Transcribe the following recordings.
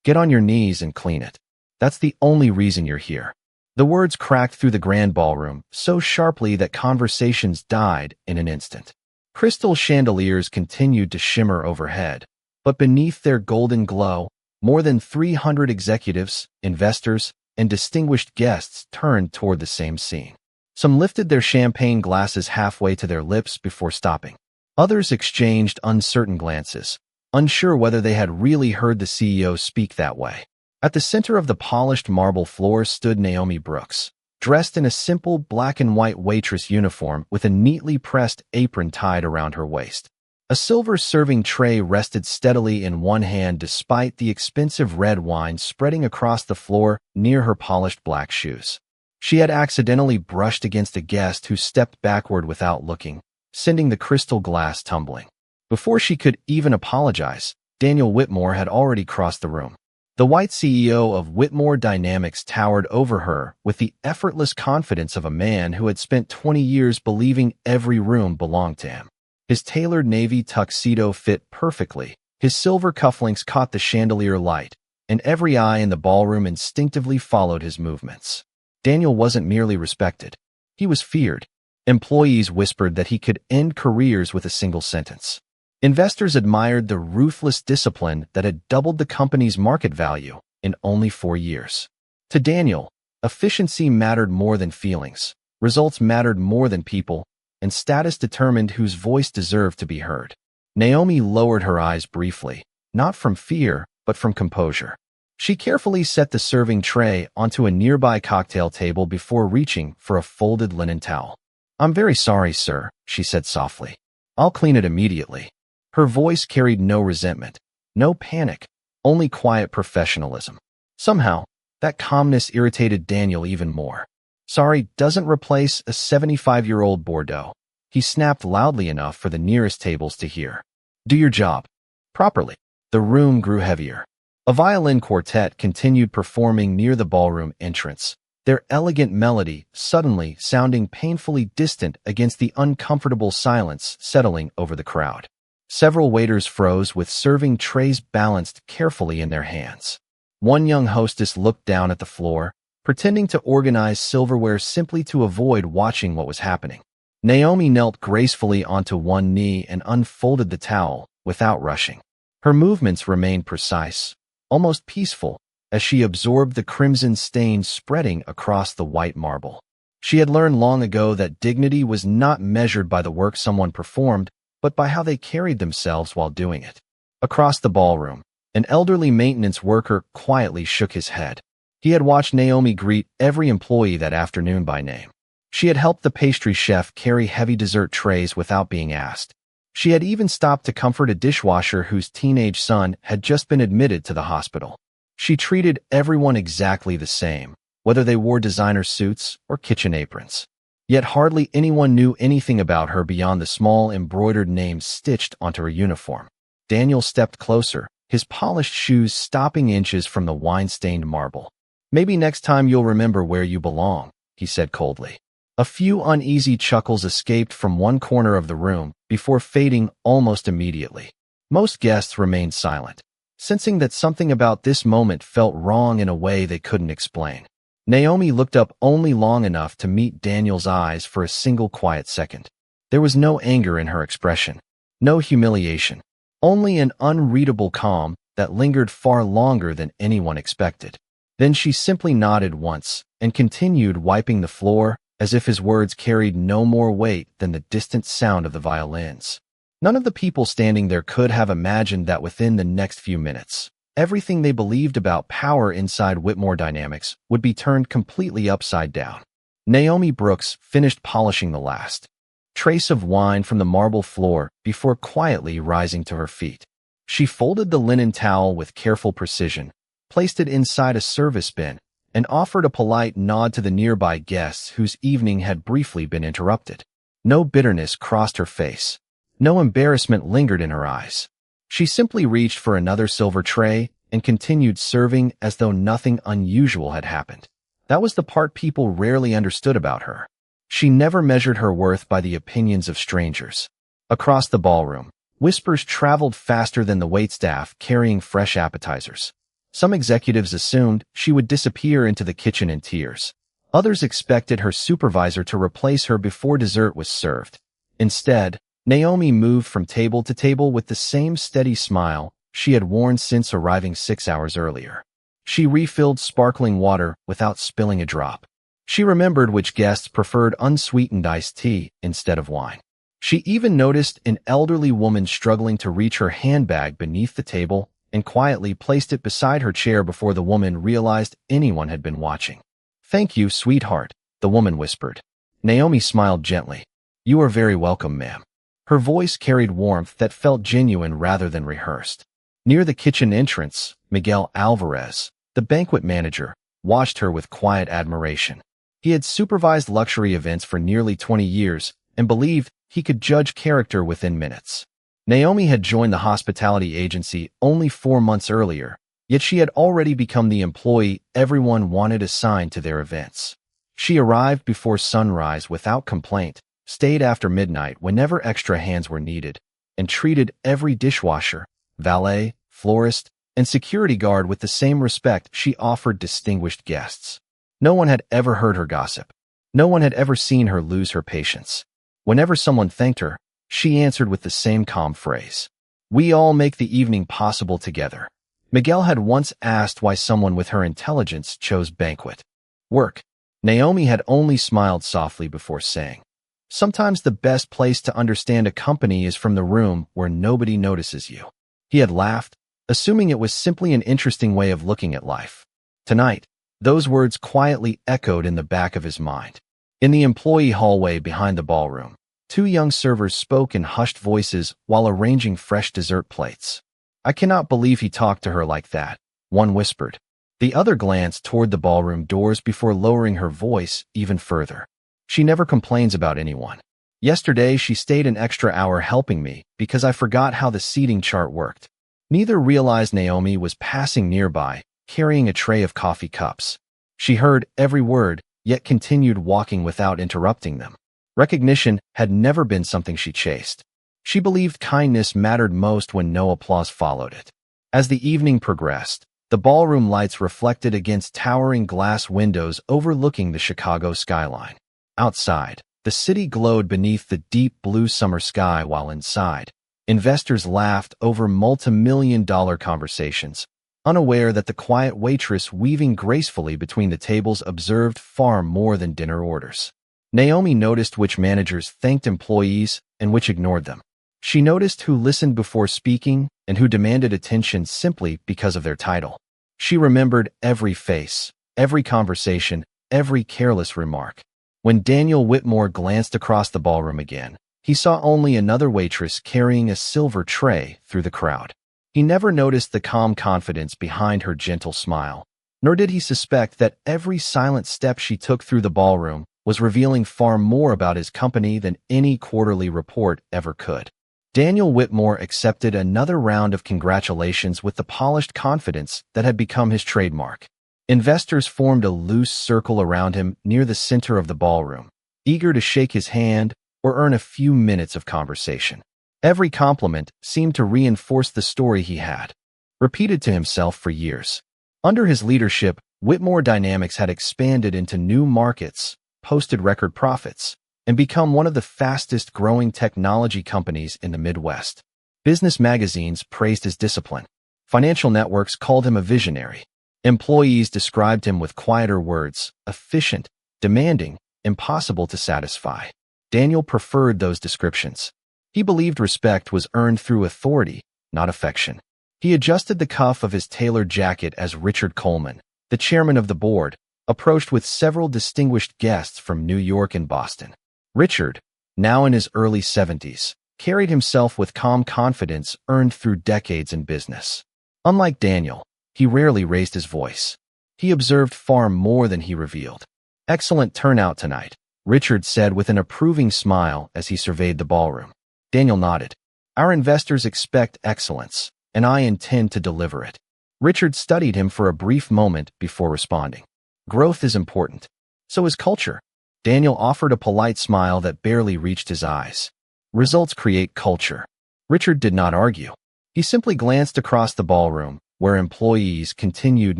Get on your knees and clean it. That's the only reason you're here." The words cracked through the grand ballroom so sharply that conversations died in an instant. Crystal chandeliers continued to shimmer overhead, but beneath their golden glow, more than 300 executives, investors, and distinguished guests turned toward the same scene. Some lifted their champagne glasses halfway to their lips before stopping. Others exchanged uncertain glances, unsure whether they had really heard the CEO speak that way. At the center of the polished marble floor stood Naomi Brooks, dressed in a simple black and white waitress uniform with a neatly pressed apron tied around her waist. A silver serving tray rested steadily in one hand despite the expensive red wine spreading across the floor near her polished black shoes. She had accidentally brushed against a guest who stepped backward without looking, sending the crystal glass tumbling. Before she could even apologize, Daniel Whitmore had already crossed the room. The white CEO of Whitmore Dynamics towered over her with the effortless confidence of a man who had spent 20 years believing every room belonged to him. His tailored navy tuxedo fit perfectly, his silver cufflinks caught the chandelier light, and every eye in the ballroom instinctively followed his movements. Daniel wasn't merely respected. He was feared. Employees whispered that he could end careers with a single sentence. Investors admired the ruthless discipline that had doubled the company's market value in only 4 years. To Daniel, efficiency mattered more than feelings, results mattered more than people, and status determined whose voice deserved to be heard. Naomi lowered her eyes briefly, not from fear, but from composure. She carefully set the serving tray onto a nearby cocktail table before reaching for a folded linen towel. "I'm very sorry, sir," she said softly. "I'll clean it immediately." Her voice carried no resentment, no panic, only quiet professionalism. Somehow, that calmness irritated Daniel even more. "Sorry doesn't replace a 75-year-old Bordeaux," he snapped loudly enough for the nearest tables to hear. "Do your job properly." The room grew heavier. A violin quartet continued performing near the ballroom entrance, their elegant melody suddenly sounding painfully distant against the uncomfortable silence settling over the crowd. Several waiters froze with serving trays balanced carefully in their hands. One young hostess looked down at the floor, pretending to organize silverware simply to avoid watching what was happening. Naomi knelt gracefully onto one knee and unfolded the towel without rushing. Her movements remained precise, almost peaceful, as she absorbed the crimson stain spreading across the white marble. She had learned long ago that dignity was not measured by the work someone performed, but by how they carried themselves while doing it. Across the ballroom, an elderly maintenance worker quietly shook his head. He had watched Naomi greet every employee that afternoon by name. She had helped the pastry chef carry heavy dessert trays without being asked. She had even stopped to comfort a dishwasher whose teenage son had just been admitted to the hospital. She treated everyone exactly the same, whether they wore designer suits or kitchen aprons. Yet hardly anyone knew anything about her beyond the small embroidered names stitched onto her uniform. Daniel stepped closer, his polished shoes stopping inches from the wine-stained marble. "Maybe next time you'll remember where you belong," he said coldly. A few uneasy chuckles escaped from one corner of the room before fading almost immediately. Most guests remained silent, sensing that something about this moment felt wrong in a way they couldn't explain. Naomi looked up only long enough to meet Daniel's eyes for a single quiet second. There was no anger in her expression, no humiliation, only an unreadable calm that lingered far longer than anyone expected. Then she simply nodded once and continued wiping the floor as if his words carried no more weight than the distant sound of the violins. None of the people standing there could have imagined that within the next few minutes, everything they believed about power inside Whitmore Dynamics would be turned completely upside down. Naomi Brooks finished polishing the last trace of wine from the marble floor before quietly rising to her feet. She folded the linen towel with careful precision, placed it inside a service bin, and offered a polite nod to the nearby guests whose evening had briefly been interrupted. No bitterness crossed her face. No embarrassment lingered in her eyes. She simply reached for another silver tray and continued serving as though nothing unusual had happened. That was the part people rarely understood about her. She never measured her worth by the opinions of strangers. Across the ballroom, whispers traveled faster than the waitstaff carrying fresh appetizers. Some executives assumed she would disappear into the kitchen in tears. Others expected her supervisor to replace her before dessert was served. Instead, Naomi moved from table to table with the same steady smile she had worn since arriving 6 hours earlier. She refilled sparkling water without spilling a drop. She remembered which guests preferred unsweetened iced tea instead of wine. She even noticed an elderly woman struggling to reach her handbag beneath the table and quietly placed it beside her chair before the woman realized anyone had been watching. "Thank you, sweetheart," the woman whispered. Naomi smiled gently. "You are very welcome, ma'am." Her voice carried warmth that felt genuine rather than rehearsed. Near the kitchen entrance, Miguel Alvarez, the banquet manager, watched her with quiet admiration. He had supervised luxury events for nearly 20 years and believed he could judge character within minutes. Naomi had joined the hospitality agency only 4 months earlier, yet she had already become the employee everyone wanted assigned to their events. She arrived before sunrise without complaint, stayed after midnight whenever extra hands were needed, and treated every dishwasher, valet, florist, and security guard with the same respect she offered distinguished guests. No one had ever heard her gossip. No one had ever seen her lose her patience. Whenever someone thanked her, she answered with the same calm phrase. "We all make the evening possible together." Miguel had once asked why someone with her intelligence chose banquet work. Naomi had only smiled softly before saying, "Sometimes the best place to understand a company is from the room where nobody notices you." He had laughed, assuming it was simply an interesting way of looking at life. Tonight, those words quietly echoed in the back of his mind. In the employee hallway behind the ballroom, 2 young servers spoke in hushed voices while arranging fresh dessert plates. "I cannot believe he talked to her like that," one whispered. The other glanced toward the ballroom doors before lowering her voice even further. "She never complains about anyone. Yesterday she stayed an extra hour helping me because I forgot how the seating chart worked." Neither realized Naomi was passing nearby, carrying a tray of coffee cups. She heard every word, yet continued walking without interrupting them. Recognition had never been something she chased. She believed kindness mattered most when no applause followed it. As the evening progressed, the ballroom lights reflected against towering glass windows overlooking the Chicago skyline. Outside, the city glowed beneath the deep blue summer sky, while inside, investors laughed over multi-million-dollar conversations, unaware that the quiet waitress weaving gracefully between the tables observed far more than dinner orders. Naomi noticed which managers thanked employees and which ignored them. She noticed who listened before speaking and who demanded attention simply because of their title. She remembered every face, every conversation, every careless remark. When Daniel Whitmore glanced across the ballroom again, he saw only another waitress carrying a silver tray through the crowd. He never noticed the calm confidence behind her gentle smile, nor did he suspect that every silent step she took through the ballroom was revealing far more about his company than any quarterly report ever could. Daniel Whitmore accepted another round of congratulations with the polished confidence that had become his trademark. Investors formed a loose circle around him near the center of the ballroom, eager to shake his hand or earn a few minutes of conversation. Every compliment seemed to reinforce the story he had repeated to himself for years. Under his leadership, Whitmore Dynamics had expanded into new markets, posted record profits, and become one of the fastest-growing technology companies in the Midwest. Business magazines praised his discipline. Financial networks called him a visionary. Employees described him with quieter words: efficient, demanding, impossible to satisfy. Daniel preferred those descriptions. He believed respect was earned through authority, not affection. He adjusted the cuff of his tailored jacket as Richard Coleman, the chairman of the board, approached with several distinguished guests from New York and Boston. Richard, now in his early 70s, carried himself with calm confidence earned through decades in business. Unlike Daniel, he rarely raised his voice. He observed far more than he revealed. "Excellent turnout tonight," Richard said with an approving smile as he surveyed the ballroom. Daniel nodded. "Our investors expect excellence, and I intend to deliver it." Richard studied him for a brief moment before responding. "Growth is important. So is culture." Daniel offered a polite smile that barely reached his eyes. "Results create culture." Richard did not argue. He simply glanced across the ballroom, where employees continued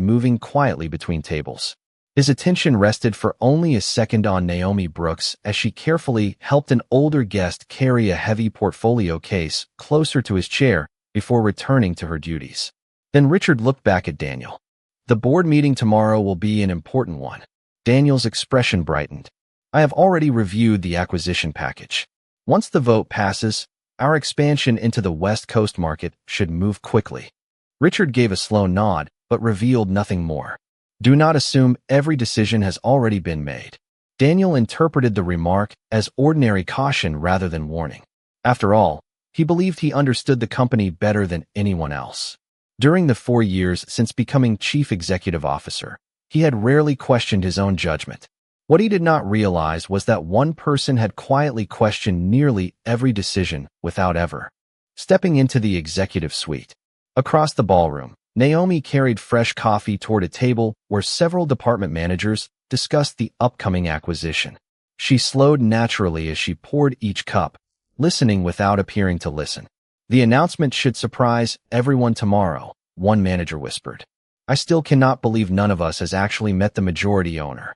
moving quietly between tables. His attention rested for only a second on Naomi Brooks as she carefully helped an older guest carry a heavy portfolio case closer to his chair before returning to her duties. Then Richard looked back at Daniel. The board meeting tomorrow will be an important one. Daniel's expression brightened. I have already reviewed the acquisition package. Once the vote passes, our expansion into the West Coast market should move quickly. Richard gave a slow nod, but revealed nothing more. Do not assume every decision has already been made. Daniel interpreted the remark as ordinary caution rather than warning. After all, he believed he understood the company better than anyone else. During the 4 years since becoming chief executive officer, he had rarely questioned his own judgment. What he did not realize was that one person had quietly questioned nearly every decision without ever stepping into the executive suite. Across the ballroom, Naomi carried fresh coffee toward a table where several department managers discussed the upcoming acquisition. She slowed naturally as she poured each cup, listening without appearing to listen. The announcement should surprise everyone tomorrow, one manager whispered. I still cannot believe none of us has actually met the majority owner.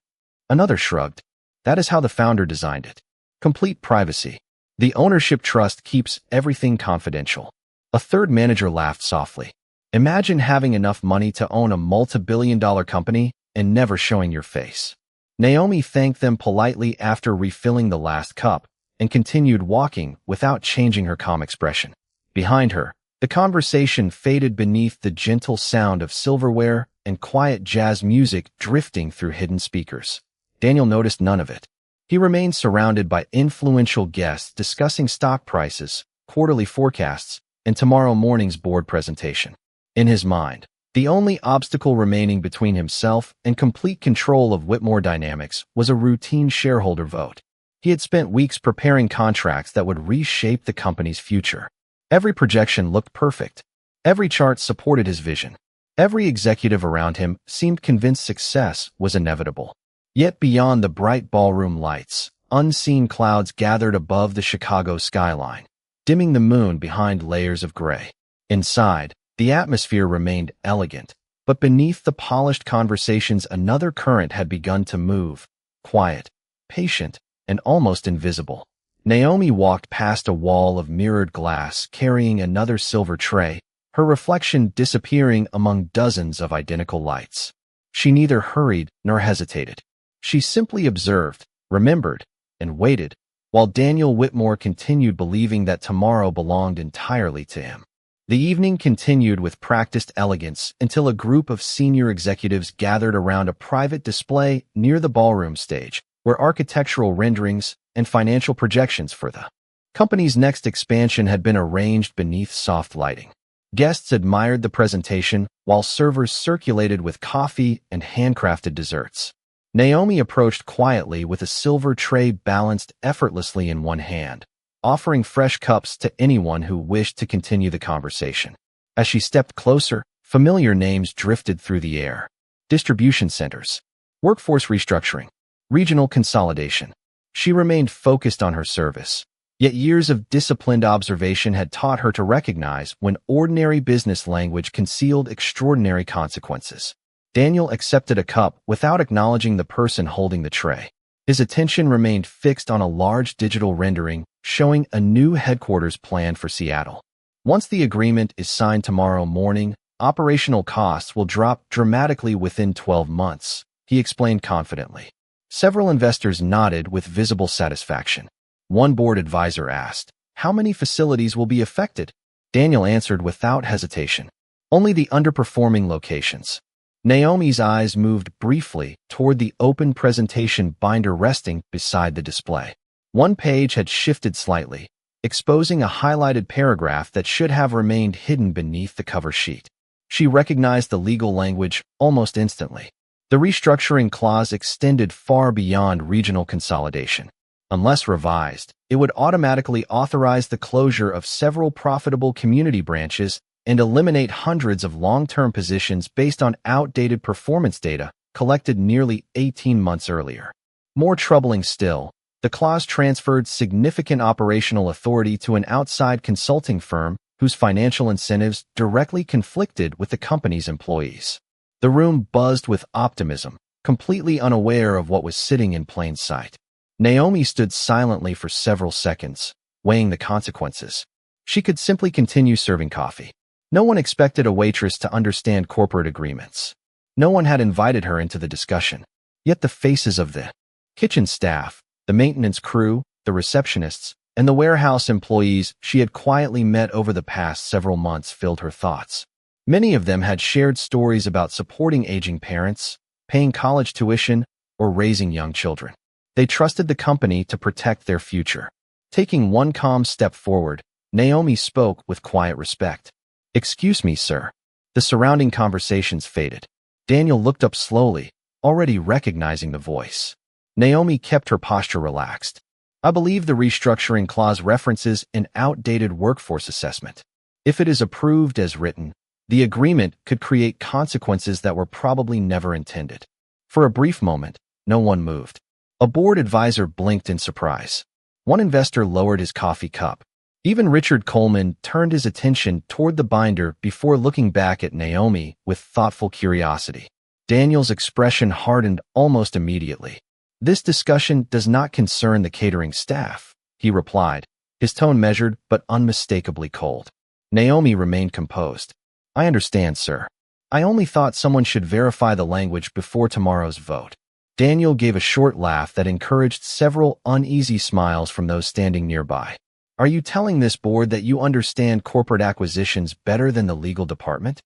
Another shrugged. That is how the founder designed it. Complete privacy. The ownership trust keeps everything confidential. A third manager laughed softly. Imagine having enough money to own a multi-billion-dollar company and never showing your face. Naomi thanked them politely after refilling the last cup and continued walking without changing her calm expression. Behind her, the conversation faded beneath the gentle sound of silverware and quiet jazz music drifting through hidden speakers. Daniel noticed none of it. He remained surrounded by influential guests discussing stock prices, quarterly forecasts, and tomorrow morning's board presentation. In his mind, the only obstacle remaining between himself and complete control of Whitmore Dynamics was a routine shareholder vote. He had spent weeks preparing contracts that would reshape the company's future. Every projection looked perfect. Every chart supported his vision. Every executive around him seemed convinced success was inevitable. Yet beyond the bright ballroom lights, unseen clouds gathered above the Chicago skyline, dimming the moon behind layers of gray. Inside, the atmosphere remained elegant, but beneath the polished conversations another current had begun to move, quiet, patient, and almost invisible. Naomi walked past a wall of mirrored glass carrying another silver tray, her reflection disappearing among dozens of identical lights. She neither hurried nor hesitated. She simply observed, remembered, and waited, while Daniel Whitmore continued believing that tomorrow belonged entirely to him. The evening continued with practiced elegance until a group of senior executives gathered around a private display near the ballroom stage, where architectural renderings and financial projections for the company's next expansion had been arranged beneath soft lighting. Guests admired the presentation while servers circulated with coffee and handcrafted desserts. Naomi approached quietly with a silver tray balanced effortlessly in one hand, offering fresh cups to anyone who wished to continue the conversation. As she stepped closer, familiar names drifted through the air. Distribution centers, workforce restructuring, regional consolidation. She remained focused on her service, yet years of disciplined observation had taught her to recognize when ordinary business language concealed extraordinary consequences. Daniel accepted a cup without acknowledging the person holding the tray. His attention remained fixed on a large digital rendering showing a new headquarters plan for Seattle. Once the agreement is signed tomorrow morning, operational costs will drop dramatically within 12 months, he explained confidently. Several investors nodded with visible satisfaction. One board advisor asked, "How many facilities will be affected?" Daniel answered without hesitation, "Only the underperforming locations." Naomi's eyes moved briefly toward the open presentation binder resting beside the display. One page had shifted slightly, exposing a highlighted paragraph that should have remained hidden beneath the cover sheet. She recognized the legal language almost instantly. The restructuring clause extended far beyond regional consolidation. Unless revised, it would automatically authorize the closure of several profitable community branches and eliminate hundreds of long-term positions based on outdated performance data collected nearly 18 months earlier. More troubling still, the clause transferred significant operational authority to an outside consulting firm whose financial incentives directly conflicted with the company's employees. The room buzzed with optimism, completely unaware of what was sitting in plain sight. Naomi stood silently for several seconds, weighing the consequences. She could simply continue serving coffee. No one expected a waitress to understand corporate agreements. No one had invited her into the discussion. Yet the faces of the kitchen staff, the maintenance crew, the receptionists, and the warehouse employees she had quietly met over the past several months filled her thoughts. Many of them had shared stories about supporting aging parents, paying college tuition, or raising young children. They trusted the company to protect their future. Taking one calm step forward, Naomi spoke with quiet respect. "Excuse me, sir." The surrounding conversations faded. Daniel looked up slowly, already recognizing the voice. Naomi kept her posture relaxed. "I believe the restructuring clause references an outdated workforce assessment. If it is approved as written, the agreement could create consequences that were probably never intended." For a brief moment, no one moved. A board advisor blinked in surprise. One investor lowered his coffee cup. Even Richard Coleman turned his attention toward the binder before looking back at Naomi with thoughtful curiosity. Daniel's expression hardened almost immediately. "This discussion does not concern the catering staff," he replied, his tone measured but unmistakably cold. Naomi remained composed. "I understand, sir. I only thought someone should verify the language before tomorrow's vote." Daniel gave a short laugh that encouraged several uneasy smiles from those standing nearby. "Are you telling this board that you understand corporate acquisitions better than the legal department?"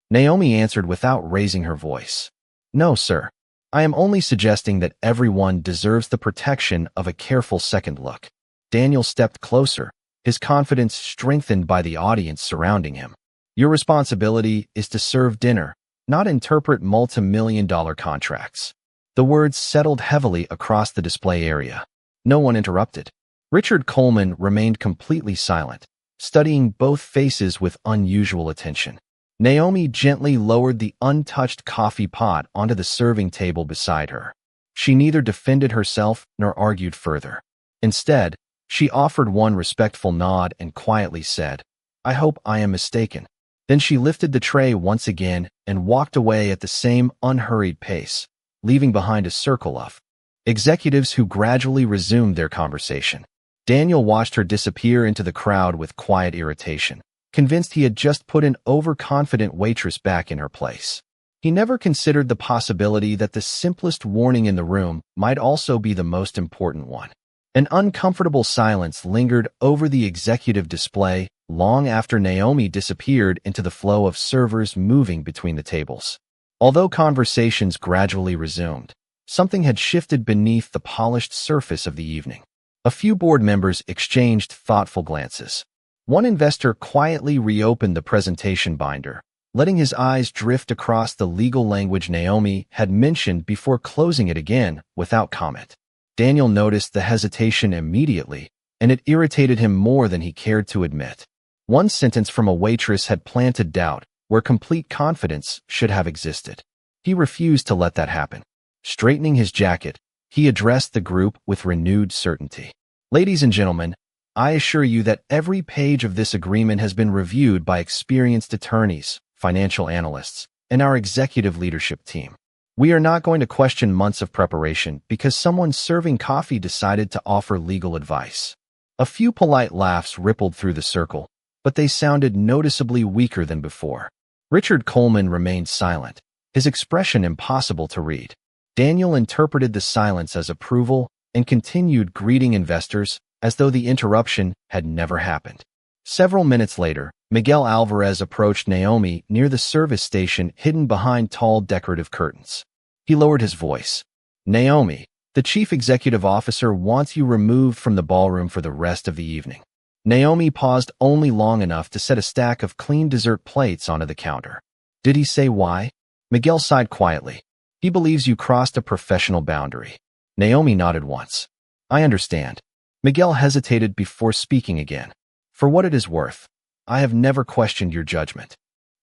Naomi answered without raising her voice. "No, sir. I am only suggesting that everyone deserves the protection of a careful second look." Daniel stepped closer, his confidence strengthened by the audience surrounding him. "Your responsibility is to serve dinner, not interpret multi-million-dollar contracts." The words settled heavily across the display area. No one interrupted. Richard Coleman remained completely silent, studying both faces with unusual attention. Naomi gently lowered the untouched coffee pot onto the serving table beside her. She neither defended herself nor argued further. Instead, she offered one respectful nod and quietly said, "I hope I am mistaken." Then she lifted the tray once again and walked away at the same unhurried pace, leaving behind a circle of executives who gradually resumed their conversation. Daniel watched her disappear into the crowd with quiet irritation, convinced he had just put an overconfident waitress back in her place. He never considered the possibility that the simplest warning in the room might also be the most important one. An uncomfortable silence lingered over the executive display long after Naomi disappeared into the flow of servers moving between the tables. Although conversations gradually resumed, something had shifted beneath the polished surface of the evening. A few board members exchanged thoughtful glances. One investor quietly reopened the presentation binder, letting his eyes drift across the legal language Naomi had mentioned before closing it again without comment. Daniel noticed the hesitation immediately, and it irritated him more than he cared to admit. One sentence from a waitress had planted doubt where complete confidence should have existed. He refused to let that happen. Straightening his jacket, he addressed the group with renewed certainty. "Ladies and gentlemen, I assure you that every page of this agreement has been reviewed by experienced attorneys, financial analysts, and our executive leadership team. We are not going to question months of preparation because someone serving coffee decided to offer legal advice." A few polite laughs rippled through the circle, but they sounded noticeably weaker than before. Richard Coleman remained silent, his expression impossible to read. Daniel interpreted the silence as approval and continued greeting investors as though the interruption had never happened. Several minutes later, Miguel Alvarez approached Naomi near the service station hidden behind tall decorative curtains. He lowered his voice. "Naomi, the chief executive officer wants you removed from the ballroom for the rest of the evening." Naomi paused only long enough to set a stack of clean dessert plates onto the counter. "Did he say why?" Miguel sighed quietly. "He believes you crossed a professional boundary." Naomi nodded once. "I understand." Miguel hesitated before speaking again. "For what it is worth, I have never questioned your judgment."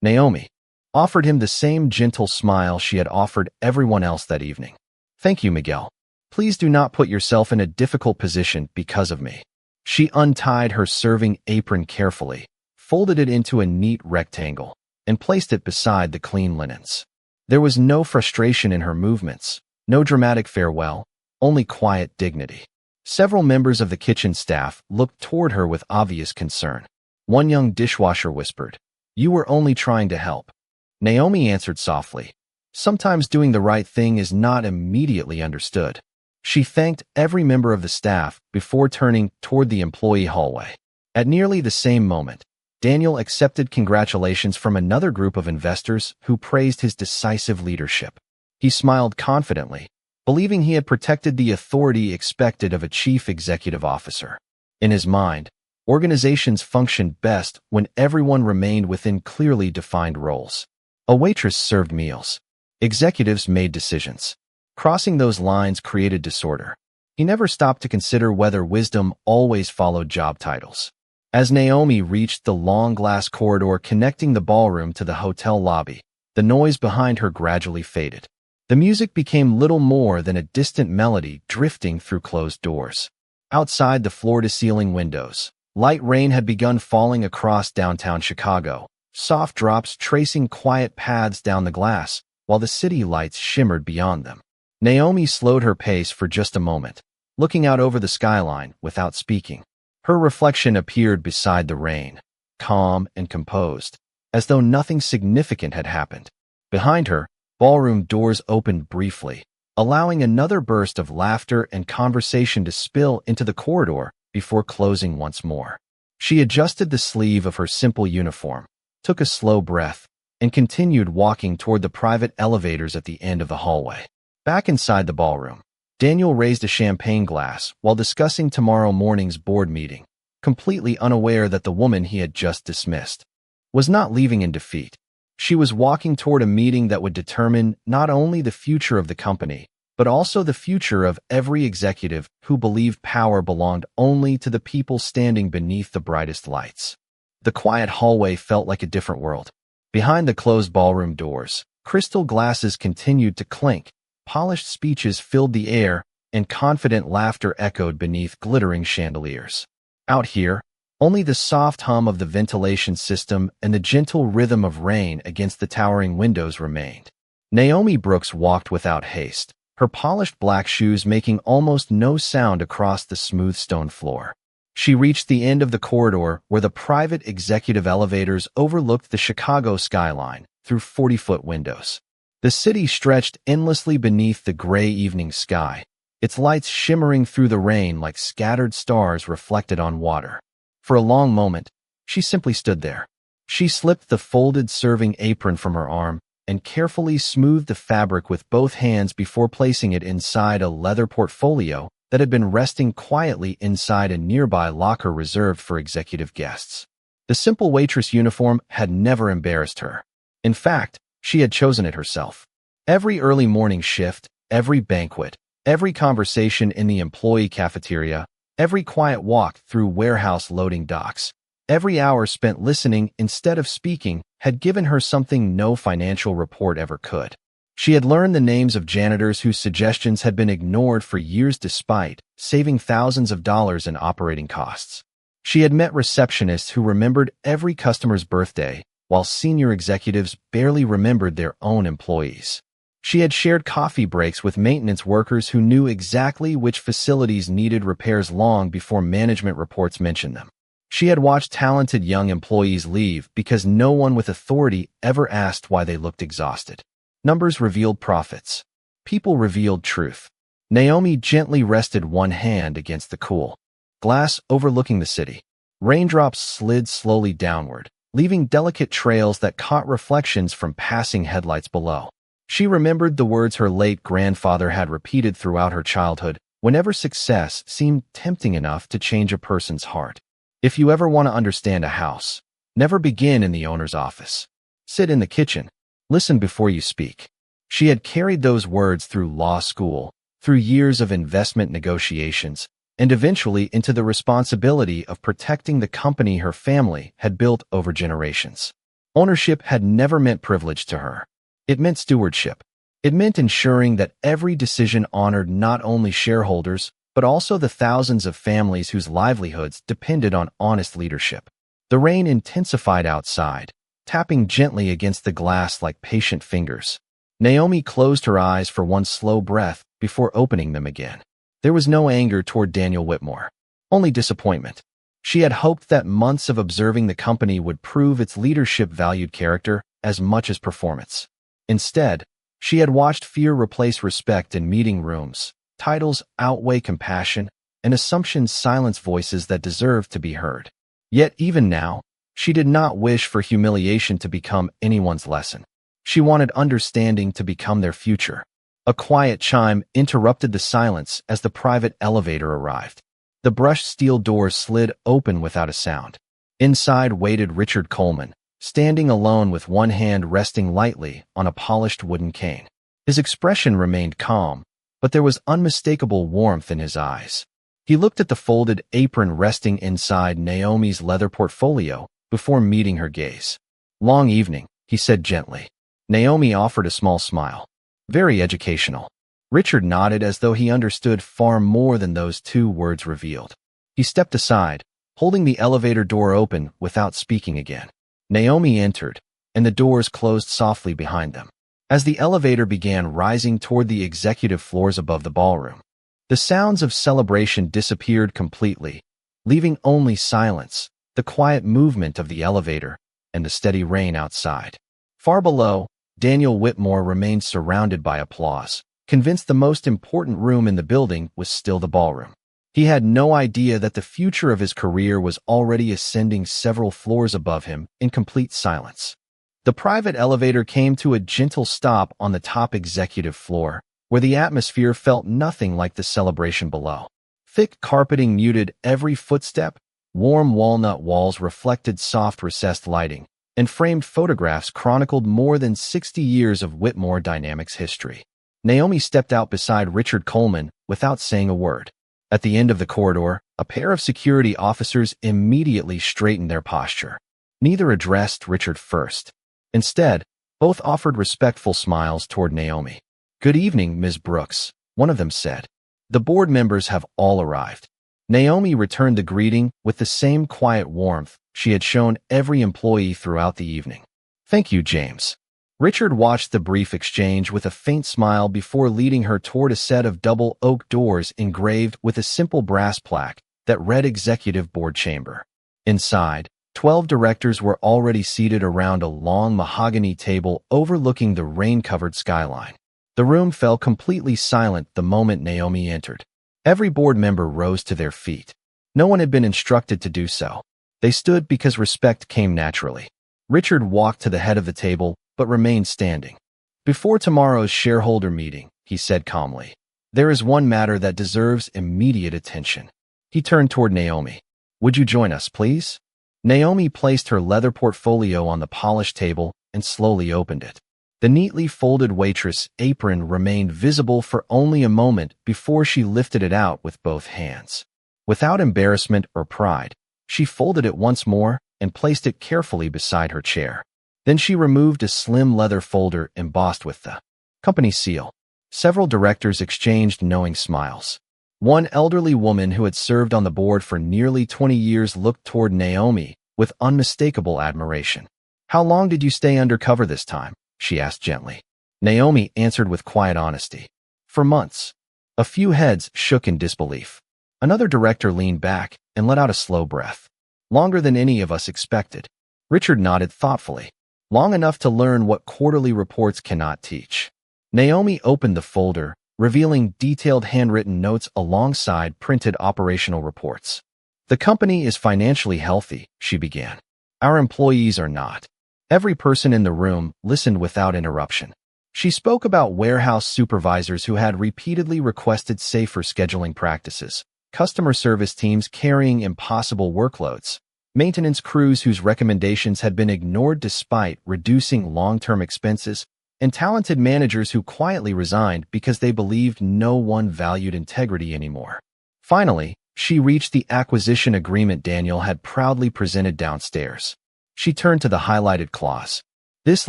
Naomi offered him the same gentle smile she had offered everyone else that evening. "Thank you, Miguel. Please do not put yourself in a difficult position because of me." She untied her serving apron carefully, folded it into a neat rectangle, and placed it beside the clean linens. There was no frustration in her movements, no dramatic farewell, only quiet dignity. Several members of the kitchen staff looked toward her with obvious concern. One young dishwasher whispered, "You were only trying to help." Naomi answered softly, "Sometimes doing the right thing is not immediately understood." She thanked every member of the staff before turning toward the employee hallway. At nearly the same moment, Daniel accepted congratulations from another group of investors who praised his decisive leadership. He smiled confidently, believing he had protected the authority expected of a chief executive officer. In his mind, organizations functioned best when everyone remained within clearly defined roles. A waitress served meals. Executives made decisions. Crossing those lines created disorder. He never stopped to consider whether wisdom always followed job titles. As Naomi reached the long glass corridor connecting the ballroom to the hotel lobby, the noise behind her gradually faded. The music became little more than a distant melody drifting through closed doors. Outside the floor-to-ceiling windows, light rain had begun falling across downtown Chicago, soft drops tracing quiet paths down the glass, while the city lights shimmered beyond them. Naomi slowed her pace for just a moment, looking out over the skyline without speaking. Her reflection appeared beside the rain, calm and composed, as though nothing significant had happened. Behind her, ballroom doors opened briefly, allowing another burst of laughter and conversation to spill into the corridor before closing once more. She adjusted the sleeve of her simple uniform, took a slow breath, and continued walking toward the private elevators at the end of the hallway. Back inside the ballroom, Daniel raised a champagne glass while discussing tomorrow morning's board meeting, completely unaware that the woman he had just dismissed was not leaving in defeat. She was walking toward a meeting that would determine not only the future of the company, but also the future of every executive who believed power belonged only to the people standing beneath the brightest lights. The quiet hallway felt like a different world. Behind the closed ballroom doors, crystal glasses continued to clink, polished speeches filled the air, and confident laughter echoed beneath glittering chandeliers. Out here, only the soft hum of the ventilation system and the gentle rhythm of rain against the towering windows remained. Naomi Brooks walked without haste, her polished black shoes making almost no sound across the smooth stone floor. She reached the end of the corridor where the private executive elevators overlooked the Chicago skyline through 40-foot windows. The city stretched endlessly beneath the gray evening sky, its lights shimmering through the rain like scattered stars reflected on water. For a long moment, she simply stood there. She slipped the folded serving apron from her arm and carefully smoothed the fabric with both hands before placing it inside a leather portfolio that had been resting quietly inside a nearby locker reserved for executive guests. The simple waitress uniform had never embarrassed her. In fact, she had chosen it herself. Every early morning shift, every banquet, every conversation in the employee cafeteria, every quiet walk through warehouse loading docks, every hour spent listening instead of speaking had given her something no financial report ever could. She had learned the names of janitors whose suggestions had been ignored for years despite saving thousands of dollars in operating costs. She had met receptionists who remembered every customer's birthday, while senior executives barely remembered their own employees. She had shared coffee breaks with maintenance workers who knew exactly which facilities needed repairs long before management reports mentioned them. She had watched talented young employees leave because no one with authority ever asked why they looked exhausted. Numbers revealed profits. People revealed truth. Naomi gently rested one hand against the cool glass overlooking the city. Raindrops slid slowly downward, leaving delicate trails that caught reflections from passing headlights below. She remembered the words her late grandfather had repeated throughout her childhood whenever success seemed tempting enough to change a person's heart. If you ever want to understand a house, never begin in the owner's office. Sit in the kitchen. Listen before you speak. She had carried those words through law school, through years of investment negotiations, and eventually into the responsibility of protecting the company her family had built over generations. Ownership had never meant privilege to her. It meant stewardship. It meant ensuring that every decision honored not only shareholders, but also the thousands of families whose livelihoods depended on honest leadership. The rain intensified outside, tapping gently against the glass like patient fingers. Naomi closed her eyes for one slow breath before opening them again. There was no anger toward Daniel Whitmore, only disappointment. She had hoped that months of observing the company would prove its leadership valued character as much as performance. Instead, she had watched fear replace respect in meeting rooms, titles outweigh compassion, and assumptions silence voices that deserved to be heard. Yet even now, she did not wish for humiliation to become anyone's lesson. She wanted understanding to become their future. A quiet chime interrupted the silence as the private elevator arrived. The brushed steel doors slid open without a sound. Inside waited Richard Coleman, standing alone with one hand resting lightly on a polished wooden cane. His expression remained calm, but there was unmistakable warmth in his eyes. He looked at the folded apron resting inside Naomi's leather portfolio before meeting her gaze. "Long evening," he said gently. Naomi offered a small smile. "Very educational." Richard nodded as though he understood far more than those 2 words revealed. He stepped aside, holding the elevator door open without speaking again. Naomi entered, and the doors closed softly behind them. As the elevator began rising toward the executive floors above the ballroom, the sounds of celebration disappeared completely, leaving only silence, the quiet movement of the elevator, and the steady rain outside. Far below, Daniel Whitmore remained surrounded by applause, convinced the most important room in the building was still the ballroom. He had no idea that the future of his career was already ascending several floors above him in complete silence. The private elevator came to a gentle stop on the top executive floor, where the atmosphere felt nothing like the celebration below. Thick carpeting muted every footstep, warm walnut walls reflected soft recessed lighting, and framed photographs chronicled more than 60 years of Whitmore Dynamics history. Naomi stepped out beside Richard Coleman without saying a word. At the end of the corridor, a pair of security officers immediately straightened their posture. Neither addressed Richard first. Instead, both offered respectful smiles toward Naomi. "Good evening, Ms. Brooks," one of them said. "The board members have all arrived." Naomi returned the greeting with the same quiet warmth she had shown every employee throughout the evening. "Thank you, James." Richard watched the brief exchange with a faint smile before leading her toward a set of double oak doors engraved with a simple brass plaque that read Executive Board Chamber. Inside, 12 directors were already seated around a long mahogany table overlooking the rain-covered skyline. The room fell completely silent the moment Naomi entered. Every board member rose to their feet. No one had been instructed to do so. They stood because respect came naturally. Richard walked to the head of the table, but remained standing. "Before tomorrow's shareholder meeting," he said calmly, "there is one matter that deserves immediate attention." He turned toward Naomi. "Would you join us, please?" Naomi placed her leather portfolio on the polished table and slowly opened it. The neatly folded Waitress apron remained visible for only a moment before she lifted it out with both hands. Without embarrassment or pride, she folded it once more and placed it carefully beside her chair. Then she removed a slim leather folder embossed with the company seal. Several directors exchanged knowing smiles. One elderly woman who had served on the board for nearly 20 years looked toward Naomi with unmistakable admiration. "How long did you stay undercover this time?" she asked gently. Naomi answered with quiet honesty. "For months." A few heads shook in disbelief. Another director leaned back and let out a slow breath. "Longer than any of us expected." Richard nodded thoughtfully. "Long enough to learn what quarterly reports cannot teach." Naomi opened the folder, revealing detailed handwritten notes alongside printed operational reports. "The company is financially healthy," she began. "Our employees are not." Every person in the room listened without interruption. She spoke about warehouse supervisors who had repeatedly requested safer scheduling practices, customer service teams carrying impossible workloads, maintenance crews whose recommendations had been ignored despite reducing long-term expenses, and talented managers who quietly resigned because they believed no one valued integrity anymore. Finally, she reached the acquisition agreement Daniel had proudly presented downstairs. She turned to the highlighted clause. "This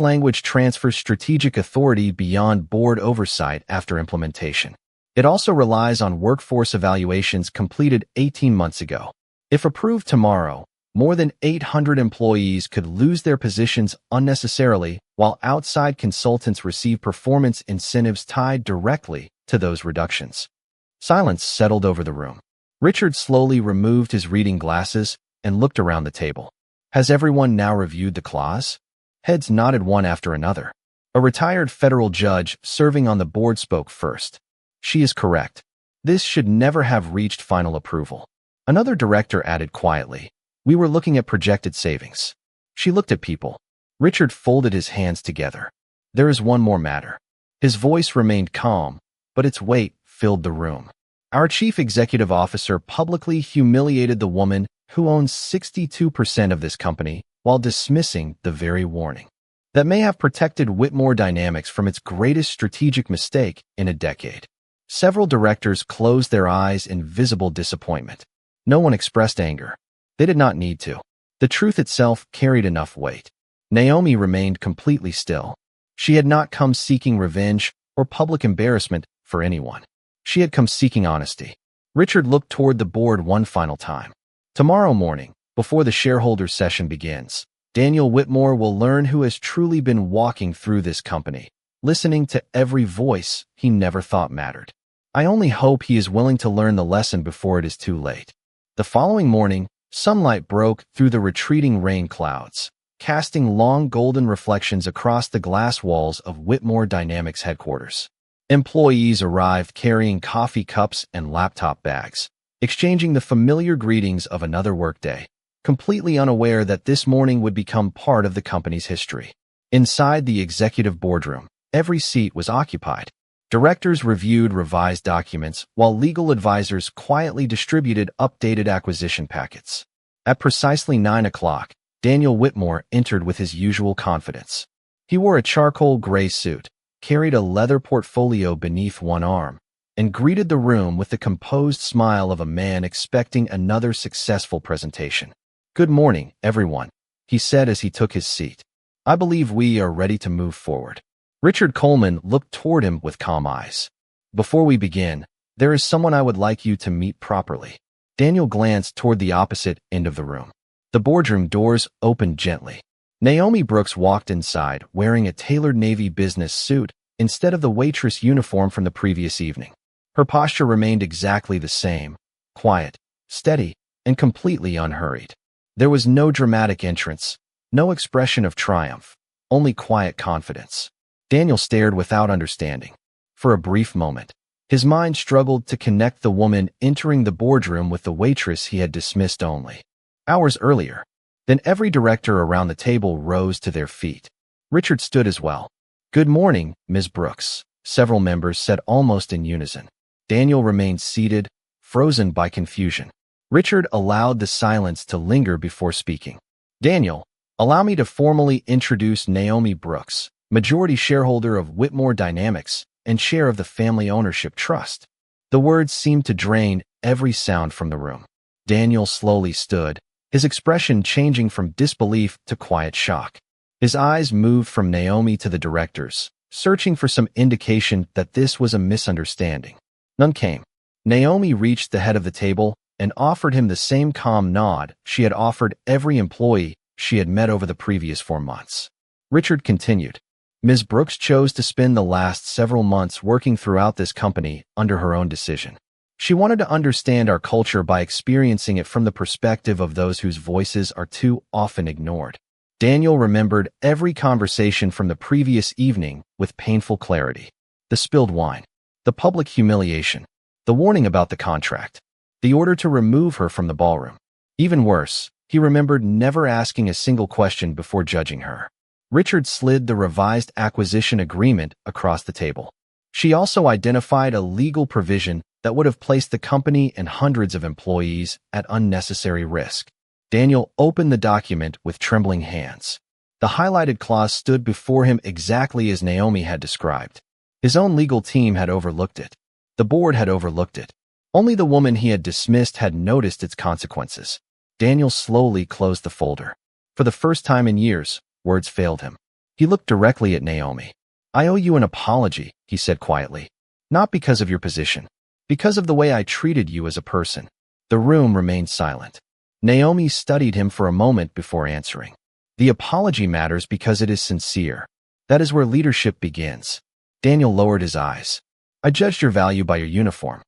language transfers strategic authority beyond board oversight after implementation. It also relies on workforce evaluations completed 18 months ago. If approved tomorrow, More than 800 employees could lose their positions unnecessarily, while outside consultants receive performance incentives tied directly to those reductions. Silence settled over the room. Richard slowly removed his reading glasses and looked around the table. Has everyone now reviewed the clause? Heads nodded one after another. A retired federal judge serving on the board spoke first. She is correct. This should never have reached final approval. Another director added quietly. We were looking at projected savings. She looked at people. Richard folded his hands together. There is one more matter. His voice remained calm, but its weight filled the room. Our chief executive officer publicly humiliated the woman who owns 62% of this company while dismissing the very warning that may have protected Whitmore Dynamics from its greatest strategic mistake in a decade. Several directors closed their eyes in visible disappointment. No one expressed anger. They did not need to. The truth itself carried enough weight. Naomi remained completely still. She had not come seeking revenge or public embarrassment for anyone. She had come seeking honesty. Richard looked toward the board one final time. Tomorrow morning, before the shareholders' session begins, Daniel Whitmore will learn who has truly been walking through this company, listening to every voice he never thought mattered. I only hope he is willing to learn the lesson before it is too late. The following morning, sunlight broke through the retreating rain clouds, casting long golden reflections across the glass walls of Whitmore Dynamics headquarters. Employees arrived carrying coffee cups and laptop bags, exchanging the familiar greetings of another workday, completely unaware that this morning would become part of the company's history. Inside the executive boardroom, every seat was occupied. Directors reviewed revised documents, while legal advisors quietly distributed updated acquisition packets. At precisely 9 o'clock, Daniel Whitmore entered with his usual confidence. He wore a charcoal gray suit, carried a leather portfolio beneath one arm, and greeted the room with the composed smile of a man expecting another successful presentation. Good morning, everyone, he said as he took his seat. I believe we are ready to move forward. Richard Coleman looked toward him with calm eyes. Before we begin, there is someone I would like you to meet properly. Daniel glanced toward the opposite end of the room. The boardroom doors opened gently. Naomi Brooks walked inside wearing a tailored navy business suit instead of the waitress uniform from the previous evening. Her posture remained exactly the same, quiet, steady, and completely unhurried. There was no dramatic entrance, no expression of triumph, only quiet confidence. Daniel stared without understanding. For a brief moment, his mind struggled to connect the woman entering the boardroom with the waitress he had dismissed only hours earlier. Then every director around the table rose to their feet. Richard stood as well. Good morning, Ms. Brooks, several members said almost in unison. Daniel remained seated, frozen by confusion. Richard allowed the silence to linger before speaking. Daniel, allow me to formally introduce Naomi Brooks, majority shareholder of Whitmore Dynamics and chair of the Family Ownership Trust. The words seemed to drain every sound from the room. Daniel slowly stood, his expression changing from disbelief to quiet shock. His eyes moved from Naomi to the directors, searching for some indication that this was a misunderstanding. None came. Naomi reached the head of the table and offered him the same calm nod she had offered every employee she had met over the previous 4 months. Richard continued. Ms. Brooks chose to spend the last several months working throughout this company under her own decision. She wanted to understand our culture by experiencing it from the perspective of those whose voices are too often ignored. Daniel remembered every conversation from the previous evening with painful clarity. The spilled wine, the public humiliation, the warning about the contract, the order to remove her from the ballroom. Even worse, he remembered never asking a single question before judging her. Richard slid the revised acquisition agreement across the table. She also identified a legal provision that would have placed the company and hundreds of employees at unnecessary risk. Daniel opened the document with trembling hands. The highlighted clause stood before him exactly as Naomi had described. His own legal team had overlooked it. The board had overlooked it. Only the woman he had dismissed had noticed its consequences. Daniel slowly closed the folder. For the first time in years, words failed him. He looked directly at Naomi. I owe you an apology, he said quietly. Not because of your position. Because of the way I treated you as a person. The room remained silent. Naomi studied him for a moment before answering. The apology matters because it is sincere. That is where leadership begins. Daniel lowered his eyes. I judged your value by your uniform.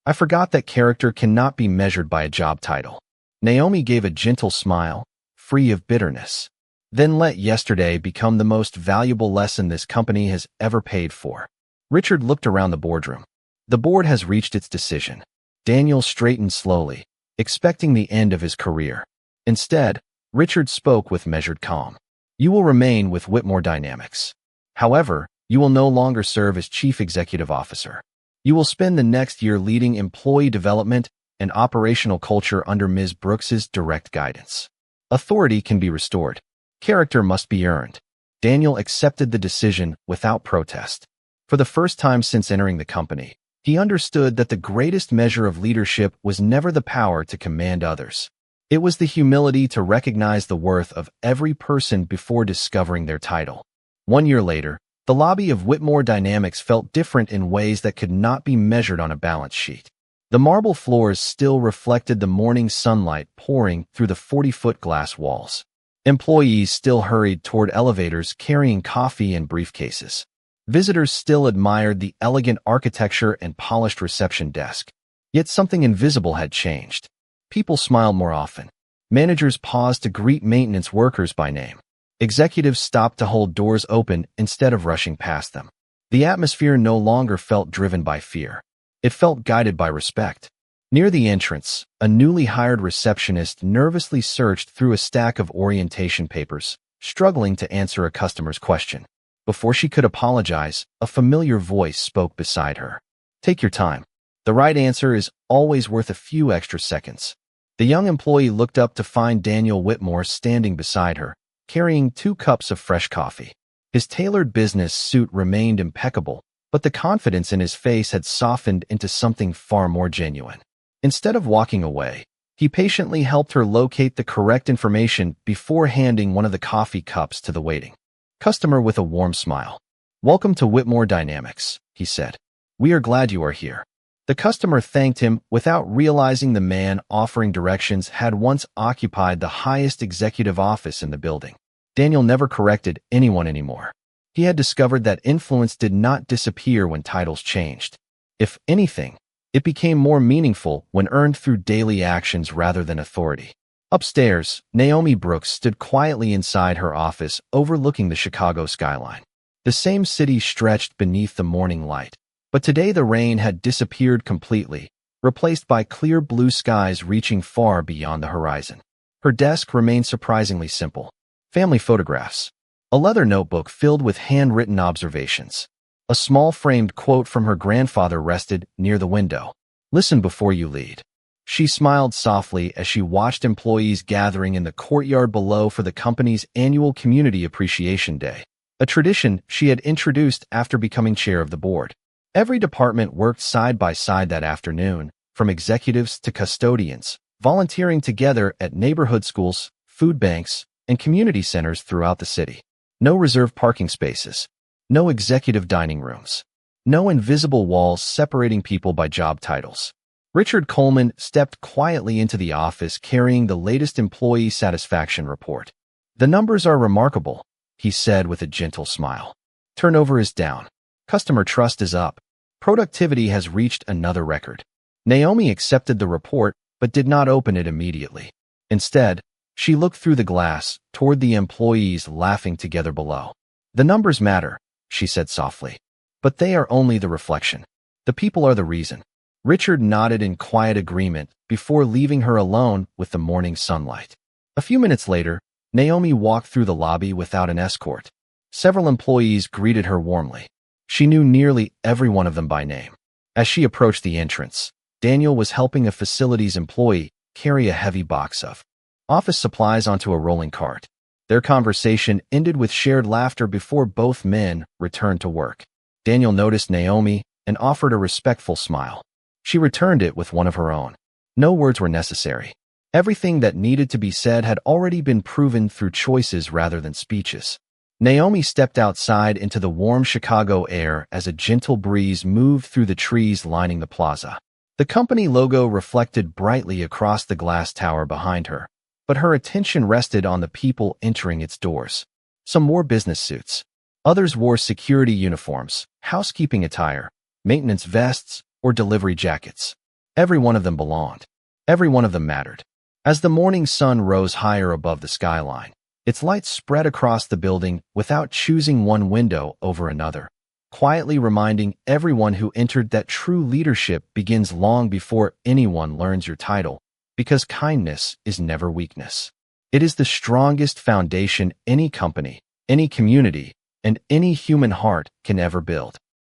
I forgot that character cannot be measured by a job title. Naomi gave a gentle smile, free of bitterness. Then let yesterday become the most valuable lesson this company has ever paid for. Richard looked around the boardroom. The board has reached its decision. Daniel straightened slowly, expecting the end of his career. Instead, Richard spoke with measured calm. You will remain with Whitmore Dynamics. However, you will no longer serve as Chief Executive Officer. You will spend the next year leading employee development and operational culture under Ms. Brooks's direct guidance. Authority can be restored. Character must be earned. Daniel accepted the decision without protest. For the first time since entering the company, he understood that the greatest measure of leadership was never the power to command others. It was the humility to recognize the worth of every person before discovering their title. 1 year later, the lobby of Whitmore Dynamics felt different in ways that could not be measured on a balance sheet. The marble floors still reflected the morning sunlight pouring through the 40-foot glass walls. Employees still hurried toward elevators carrying coffee and briefcases. Visitors still admired the elegant architecture and polished reception desk. Yet something invisible had changed. People smiled more often. Managers paused to greet maintenance workers by name. Executives stopped to hold doors open instead of rushing past them. The atmosphere no longer felt driven by fear. It felt guided by respect. Near the entrance, a newly hired receptionist nervously searched through a stack of orientation papers, struggling to answer a customer's question. Before she could apologize, a familiar voice spoke beside her. Take your time. The right answer is always worth a few extra seconds. The young employee looked up to find Daniel Whitmore standing beside her, carrying 2 cups of fresh coffee. His tailored business suit remained impeccable, but the confidence in his face had softened into something far more genuine. Instead of walking away, he patiently helped her locate the correct information before handing one of the coffee cups to the waiting customer with a warm smile. Welcome to Whitmore Dynamics, he said. We are glad you are here. The customer thanked him without realizing the man offering directions had once occupied the highest executive office in the building. Daniel never corrected anyone anymore. He had discovered that influence did not disappear when titles changed. If anything, it became more meaningful when earned through daily actions rather than authority. Upstairs, Naomi Brooks stood quietly inside her office overlooking the Chicago skyline. The same city stretched beneath the morning light. But today the rain had disappeared completely, replaced by clear blue skies reaching far beyond the horizon. Her desk remained surprisingly simple. Family photographs. A leather notebook filled with handwritten observations. A small framed quote from her grandfather rested near the window. Listen before you lead. She smiled softly as she watched employees gathering in the courtyard below for the company's annual Community Appreciation Day, a tradition she had introduced after becoming chair of the board. Every department worked side by side that afternoon, from executives to custodians, volunteering together at neighborhood schools, food banks, and community centers throughout the city. No reserved parking spaces. No executive dining rooms. No invisible walls separating people by job titles. Richard Coleman stepped quietly into the office carrying the latest employee satisfaction report. The numbers are remarkable, he said with a gentle smile. Turnover is down. Customer trust is up. Productivity has reached another record. Naomi accepted the report but did not open it immediately. Instead, she looked through the glass toward the employees laughing together below. The numbers matter, she said softly. But they are only the reflection. The people are the reason. Richard nodded in quiet agreement before leaving her alone with the morning sunlight. A few minutes later, Naomi walked through the lobby without an escort. Several employees greeted her warmly. She knew nearly every one of them by name. As she approached the entrance, Daniel was helping a facilities employee carry a heavy box of office supplies onto a rolling cart. Their conversation ended with shared laughter before both men returned to work. Daniel noticed Naomi and offered a respectful smile. She returned it with one of her own. No words were necessary. Everything that needed to be said had already been proven through choices rather than speeches. Naomi stepped outside into the warm Chicago air as a gentle breeze moved through the trees lining the plaza. The company logo reflected brightly across the glass tower behind her, but her attention rested on the people entering its doors. Some wore business suits. Others wore security uniforms, housekeeping attire, maintenance vests, or delivery jackets. Every one of them belonged. Every one of them mattered. As the morning sun rose higher above the skyline, its light spread across the building without choosing one window over another, quietly reminding everyone who entered that true leadership begins long before anyone learns your title, because kindness is never weakness. It is the strongest foundation any company, any community, and any human heart can ever build.